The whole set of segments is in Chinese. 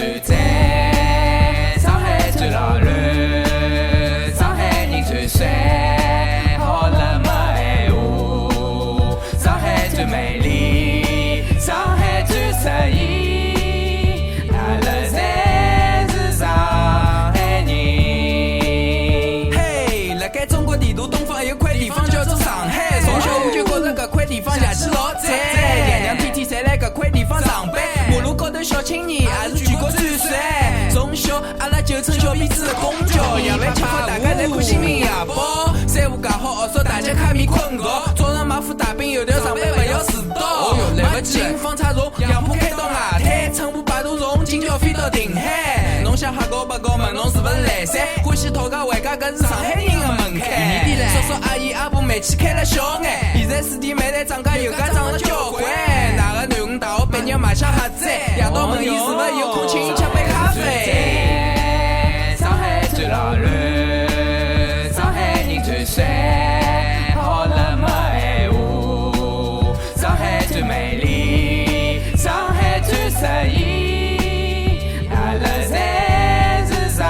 最赞，上海最老卵，上海人最帅，好了没闲话，上海最美丽，上海最适意，阿拉侪是上海人。嘿，辣盖中国地图东方有块地方叫做上海，从小我就觉着搿块地方夜气老赞，爷娘天天侪来搿块地方上班，马路高头小青年也是全国最帅。从小阿拉就乘小辫子的公交，夜饭吃饭大家侪看《新民夜报》，三五讲好学说大家卡面困觉，早上买副大饼油条上班勿要迟到。来勿及放叉虫，杨浦开到外滩，乘部摆渡从金桥飞到定海。侬想瞎搞八搞问侬是勿是来三？欢喜讨价还价搿是上海人的门槛。叔叔阿姨阿婆煤气开了小眼，现在水电煤炭涨价油价涨了交关。哪个囡恩大学毕业卖相瞎子？夜到问伊是勿是有空请伊吃杯咖啡。上海最老卵，上海人最帅，好了没闲话，上海最美丽，上海最适意，阿拉侪是上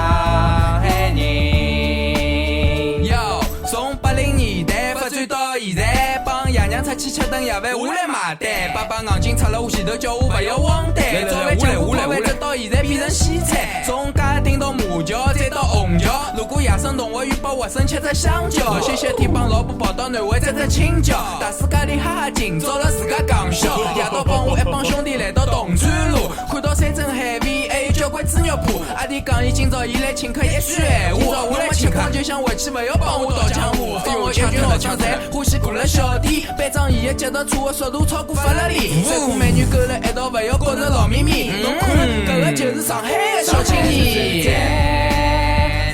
海人。哟，从80年代发展到现在，帮爷娘出去吃顿夜饭，我来买单。爸爸硬劲插了我前头，叫我勿要慌单。早饭酱火泡饭，直到现在变成西餐。从嘉定到马桥，再到虹桥。路过野生动物园，帮活生吃只香蕉。歇歇天帮老婆跑到南汇摘只青椒。大世界里哈哈劲，找了自家讲笑。夜到帮我一帮兄弟来到铜川路，看到山珍海味，还有交关猪肉铺。阿弟讲伊今朝伊来请客一句闲话，我来情况就想回去，勿要帮我倒江湖。放我一句好枪战，欢喜过了小弟，班长伊的脚踏车的速度超过法拉利。帅哥美女勾了一道，勿要觉着老秘密。侬看，搿个就是上海的小青年。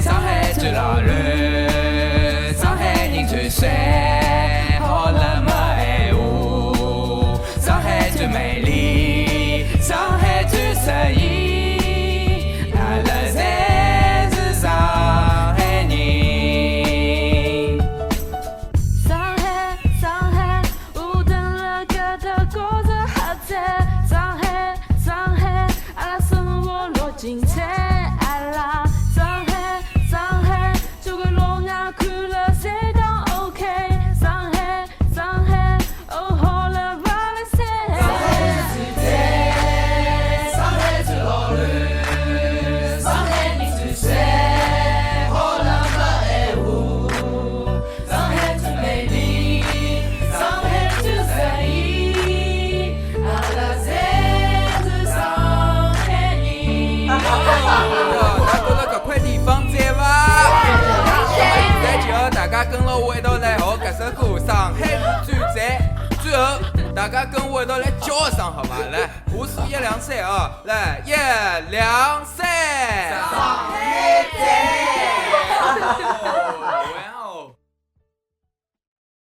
上海最老卵，上海人最帅，好了没闲话，上海最美丽，上海最适意，阿拉侪是上海人。上海，上海，我等了搿头过着好赞。上海，上海，阿拉生活多精彩。阿拉上海，上海，交关老外看了侪讲 OK。上海，上海，哦好了勿来三。上海最赞，上海最老卵，上海人最帅，好了没闲话，上海最美丽，上海最适意，阿拉侪是上海人。大家觉着搿块地方赞伐？现在就要大家跟了我一道来学搿首歌《上海是最赞》。最后，大家跟我一道来叫一声好伐？来，我数1、2、3啊！来，1、2、3，上海赞！